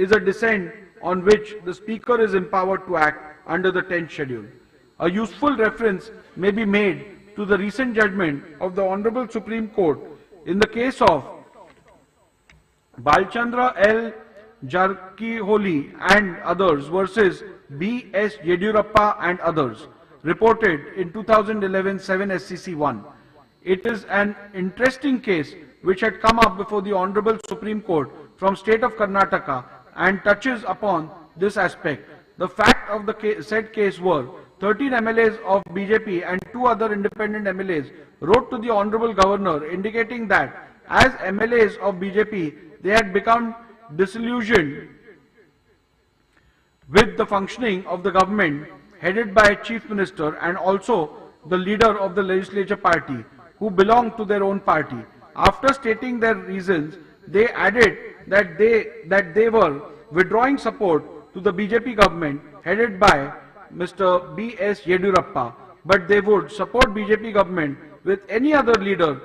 is a dissent on which the Speaker is empowered to act under the 10th schedule. A useful reference may be made to the recent judgment of the Honorable Supreme Court in the case of Balchandra L. Jarkiholi and others versus B.S. Yediyurappa and others, reported in 2011 7 SCC 1. It is an interesting case which had come up before the Honorable Supreme Court from State of Karnataka and touches upon this aspect. The fact of the said case were 13 MLAs of BJP and 2 other independent MLAs wrote to the Honorable Governor indicating that as MLAs of BJP they had become disillusioned with the functioning of the government headed by a Chief Minister and also the leader of the legislature party who belonged to their own party. After stating their reasons, they added that they were withdrawing support to the BJP government headed by Mr. B.S. Yediyurappa, but they would support BJP government with any other leader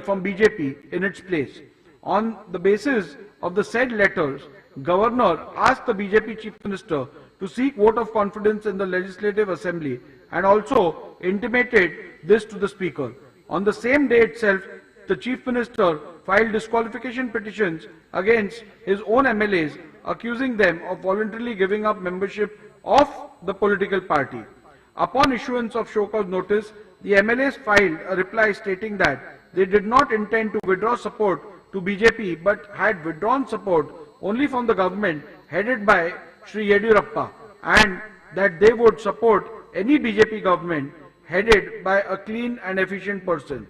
from BJP in its place. On the basis of the said letters, Governor asked the BJP Chief Minister to seek vote of confidence in the Legislative Assembly and also intimated this to the Speaker. On the same day itself, the Chief Minister filed disqualification petitions against his own MLAs, accusing them of voluntarily giving up membership of the political party. Upon issuance of show cause notice, the MLAs filed a reply stating that they did not intend to withdraw support to BJP but had withdrawn support only from the government headed by Shri Yediyurappa and that they would support any BJP government headed by a clean and efficient person.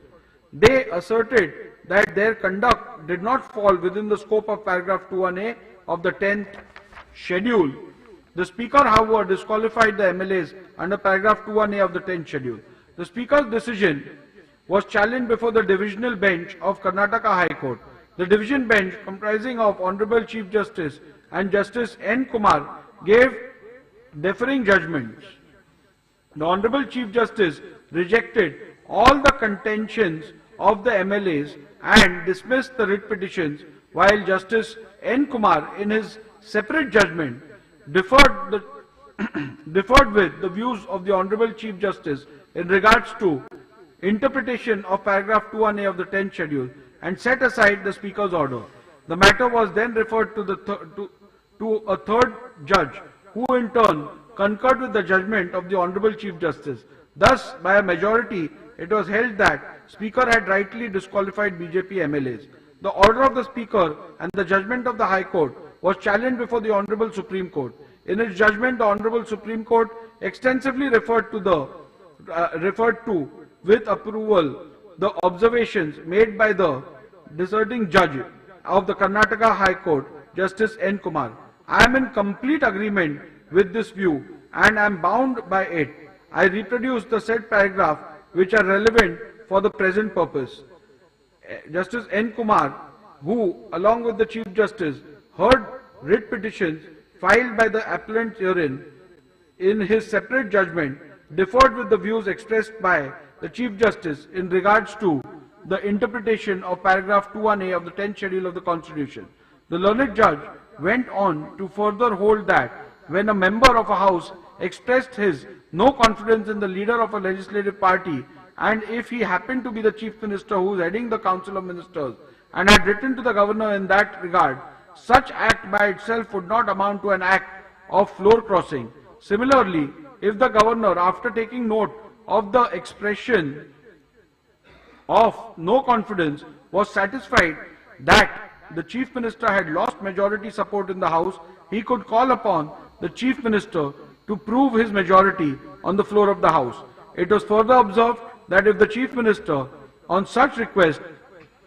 They asserted that their conduct did not fall within the scope of paragraph 21A of the 10th schedule. The Speaker, however, disqualified the MLAs under paragraph 21A of the 10th schedule. The Speaker's decision was challenged before the divisional bench of Karnataka High Court. The division bench, comprising of Honorable Chief Justice and Justice N. Kumar, gave differing judgments. The Honorable Chief Justice rejected all the contentions of the MLAs and dismissed the writ petitions, while Justice N. Kumar, in his separate judgment, differed with the views of the Honorable Chief Justice in regards to interpretation of paragraph 21A of the 10th schedule and set aside the Speaker's order. The matter was then referred to a third judge, who in turn concurred with the judgment of the Honorable Chief Justice. Thus, by a majority, it was held that Speaker had rightly disqualified BJP MLAs. The order of the Speaker and the judgment of the High Court was challenged before the Honorable Supreme Court. In its judgment, the Honorable Supreme Court extensively referred to with approval the observations made by the dissenting judge of the Karnataka High Court, Justice N. Kumar. I am in complete agreement with this view and am bound by it. I reproduce the said paragraph which are relevant for the present purpose. Justice N. Kumar, who along with the Chief Justice heard writ petitions filed by the appellant herein, in his separate judgment differed with the views expressed by the Chief Justice in regards to the interpretation of paragraph 21A of the 10th schedule of the Constitution. The learned judge went on to further hold that when a member of a house expressed his no confidence in the leader of a legislative party, and if he happened to be the Chief Minister who is heading the Council of Ministers and had written to the Governor in that regard, such act by itself would not amount to an act of floor crossing. Similarly, if the Governor, after taking note of the expression of no confidence, was satisfied that the Chief Minister had lost majority support in the House, he could call upon the Chief Minister to prove his majority on the floor of the House. It was further observed that if the Chief Minister, on such request,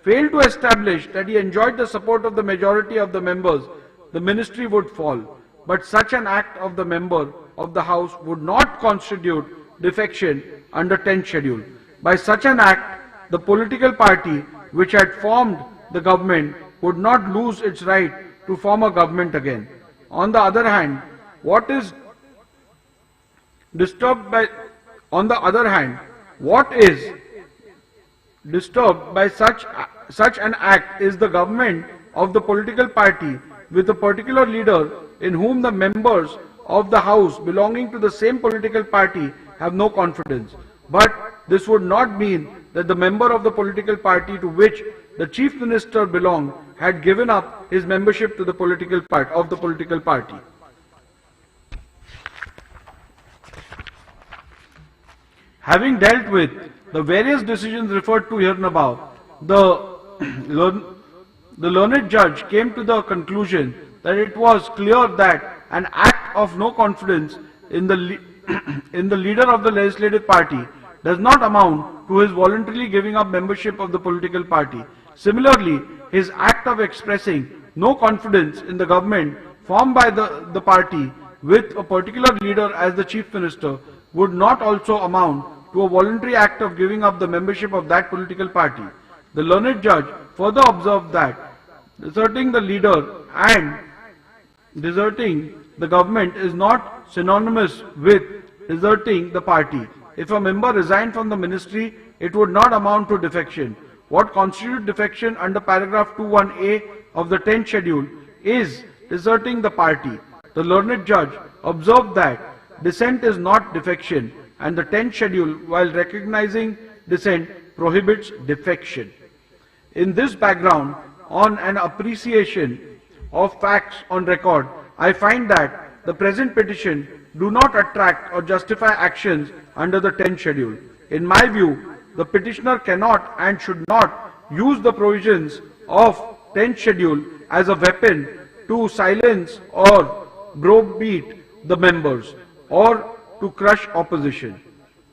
failed to establish that he enjoyed the support of the majority of the members, the ministry would fall. But such an act of the member of the House would not constitute defection under 10th schedule. By such an act, the political party which had formed the government would not lose its right to form a government again. On the other hand, what is disturbed by such an act is the government of the political party with a particular leader in whom the members of the House belonging to the same political party have no confidence. But this would not mean that the member of the political party to which the Chief Minister belonged had given up his membership to the political party. Having dealt with the various decisions referred to hereinabove, the learned judge came to the conclusion that it was clear that an act of no confidence in the leader of the legislative party does not amount to his voluntarily giving up membership of the political party. Similarly, his act of expressing no confidence in the government formed by the party with a particular leader as the chief minister would not also amount to a voluntary act of giving up the membership of that political party. The learned judge further observed that deserting the leader and deserting the government is not synonymous with deserting the party. If a member resigned from the ministry, it would not amount to defection. What constitutes defection under paragraph 21A of the 10th schedule is deserting the party. The learned judge observed that dissent is not defection, and the 10th schedule, while recognizing dissent, prohibits defection. In this background, on an appreciation of facts on record, I find that the present petition do not attract or justify actions under the 10th schedule. In my view, the petitioner cannot and should not use the provisions of 10th schedule as a weapon to silence or browbeat the members or to crush opposition.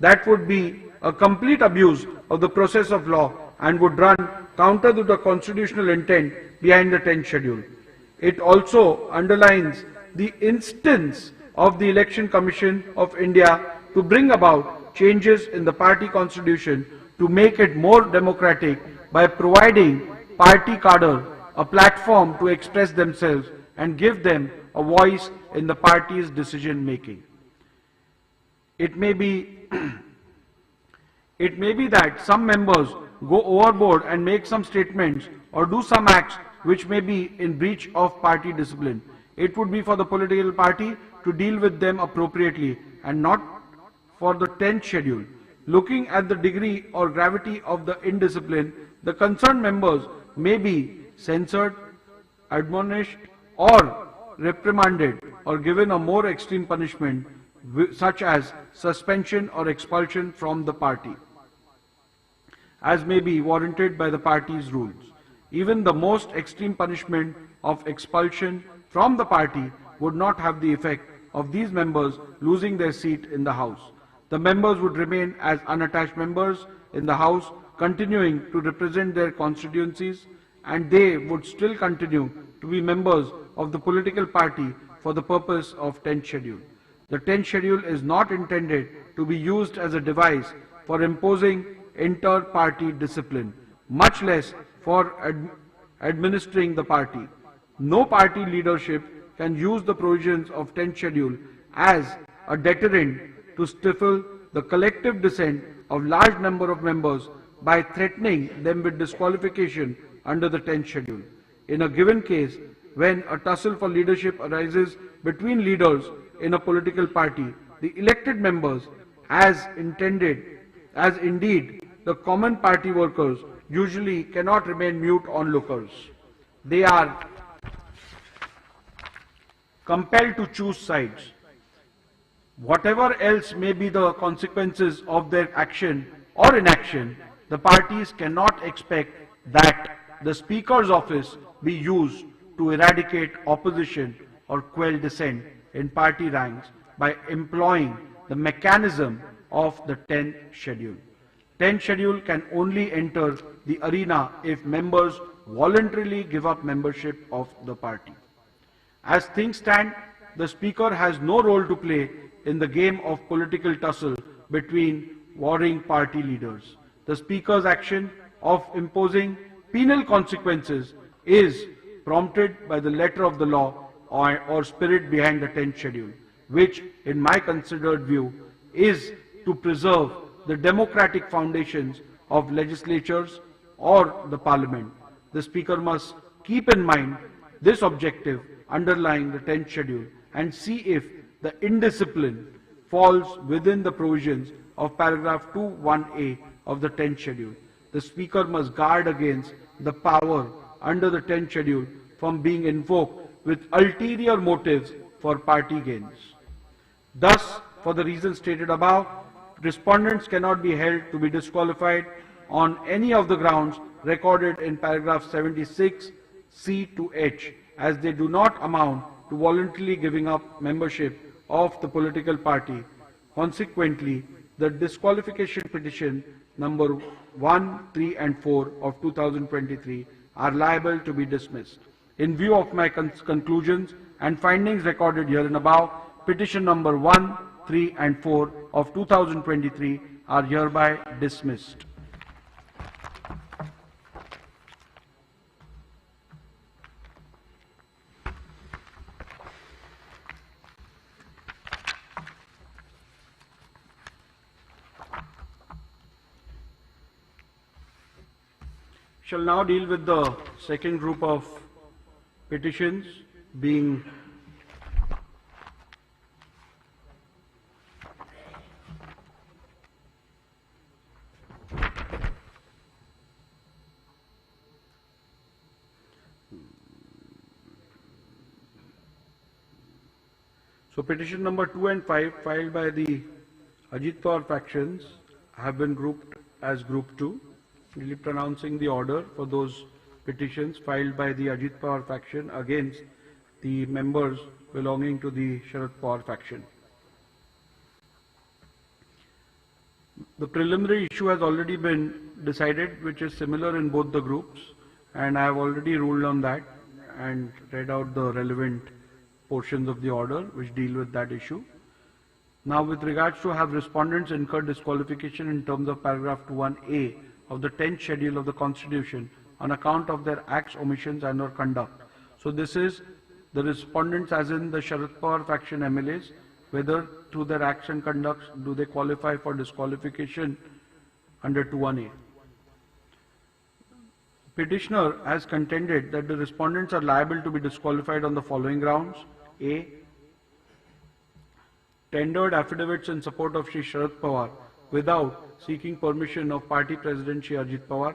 That would be a complete abuse of the process of law and would run counter to the constitutional intent behind the 10th schedule. It also underlines the instance of the Election Commission of India to bring about changes in the party constitution to make it more democratic by providing party cadre a platform to express themselves and give them a voice in the party's decision making. It may be that some members go overboard and make some statements or do some acts which may be in breach of party discipline. It would be for the political party to deal with them appropriately and not for the 10th schedule. Looking at the degree or gravity of the indiscipline, the concerned members may be censured, admonished, or reprimanded or given a more extreme punishment such as suspension or expulsion from the party, as may be warranted by the party's rules. Even the most extreme punishment of expulsion from the party would not have the effect of these members losing their seat in the House. The members would remain as unattached members in the House, continuing to represent their constituencies, and they would still continue to be members of the political party for the purpose of 10th schedule. The 10th schedule is not intended to be used as a device for imposing inter-party discipline, much less for administering the party. No party leadership can use the provisions of 10th schedule as a deterrent to stifle the collective dissent of large number of members by threatening them with disqualification under the 10th schedule. In a given case, when a tussle for leadership arises between leaders in a political party, the elected members, as indeed the common party workers, usually cannot remain mute onlookers. They are compelled to choose sides. Whatever else may be the consequences of their action or inaction, the parties cannot expect that the Speaker's office be used to eradicate opposition or quell dissent in party ranks by employing the mechanism of the 10th schedule. 10th schedule can only enter the arena if members voluntarily give up membership of the party. As things stand, the Speaker has no role to play in the game of political tussle between warring party leaders. The Speaker's action of imposing penal consequences is prompted by the letter of the law or spirit behind the 10th schedule, which, in my considered view, is to preserve the democratic foundations of legislatures or the parliament. The Speaker must keep in mind this objective underlying the 10th schedule and see if the indiscipline falls within the provisions of paragraph 2(1)(a) of the 10th schedule. The Speaker must guard against the power under the 10th schedule from being invoked with ulterior motives for party gains. Thus, for the reasons stated above, respondents cannot be held to be disqualified on any of the grounds recorded in paragraph 76 C to H, as they do not amount to voluntarily giving up membership of the political party. Consequently, the disqualification petition number 1, 3 and 4 of 2023 are liable to be dismissed. In view of my conclusions and findings recorded here and above, petition number 1, 3 and 4 of 2023 are hereby dismissed. Shall now deal with the second group of petitions, being petition number 2 and 5 filed by the Ajit Pawar factions have been grouped as group 2. We'll be pronouncing the order for those petitions filed by the Ajit Pawar faction against the members belonging to the Sharad Pawar faction. The preliminary issue has already been decided, which is similar in both the groups, and I have already ruled on that and read out the relevant portions of the order which deal with that issue. Now, with regards to have respondents incurred disqualification in terms of paragraph 2(1)(a) of the 10th schedule of the Constitution on account of their acts, omissions and or conduct. So this is the respondents as in the Sharad Pawar faction MLAs, whether through their acts and conducts do they qualify for disqualification under 2(1)(a). Petitioner has contended that the respondents are liable to be disqualified on the following grounds. A. Tendered affidavits in support of Shri Sharad Pawar without seeking permission of party president Shri Ajit Pawar.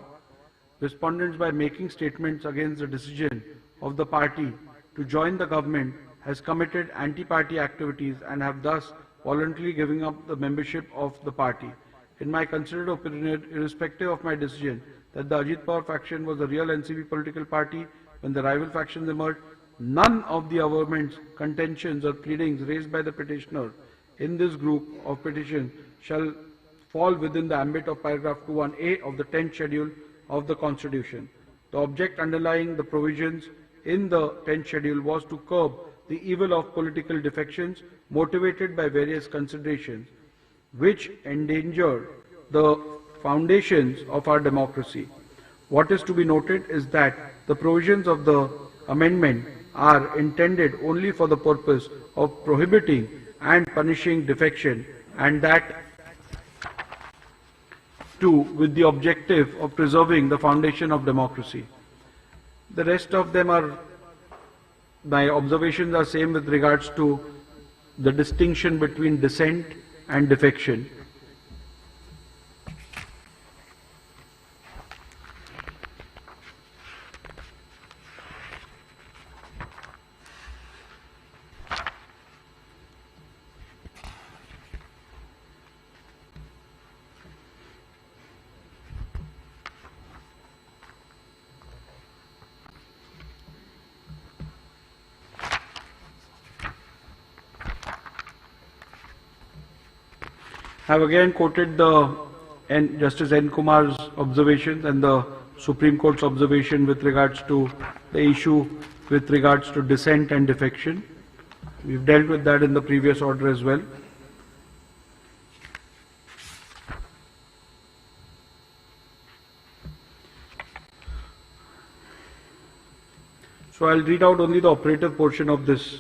Respondents, by making statements against the decision of the party to join the government, has committed anti-party activities and have thus voluntarily given up the membership of the party. In my considered opinion, irrespective of my decision that the Ajit Pawar faction was the real NCP political party when the rival factions emerged, none of the averments, contentions or pleadings raised by the petitioner in this group of petitions shall fall within the ambit of paragraph 2(1)(a) of the 10th schedule of the Constitution. The object underlying the provisions in the 10th schedule was to curb the evil of political defections motivated by various considerations which endanger the foundations of our democracy. What is to be noted is that the provisions of the amendment are intended only for the purpose of prohibiting and punishing defection, and that too with the objective of preserving the foundation of democracy. The rest of them are, my observations are same with regards to the distinction between dissent and defection. I have again quoted the Justice N. Kumar's observations and the Supreme Court's observation with regards to the issue with regards to dissent and defection. We've dealt with that in the previous order as well. So I'll read out only the operative portion of this.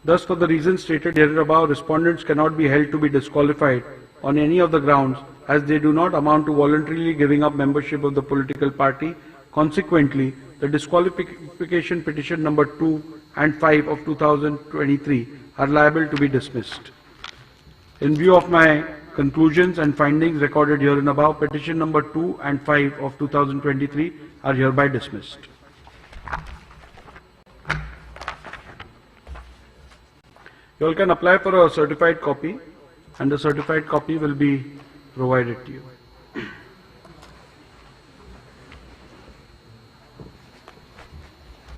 Thus, for the reasons stated here above, respondents cannot be held to be disqualified on any of the grounds as they do not amount to voluntarily giving up membership of the political party. Consequently, the disqualification petition number 2 and 5 of 2023 are liable to be dismissed. In view of my conclusions and findings recorded here and above, petition number 2 and 5 of 2023 are hereby dismissed. You all can apply for a certified copy, and the certified copy will be provided to you.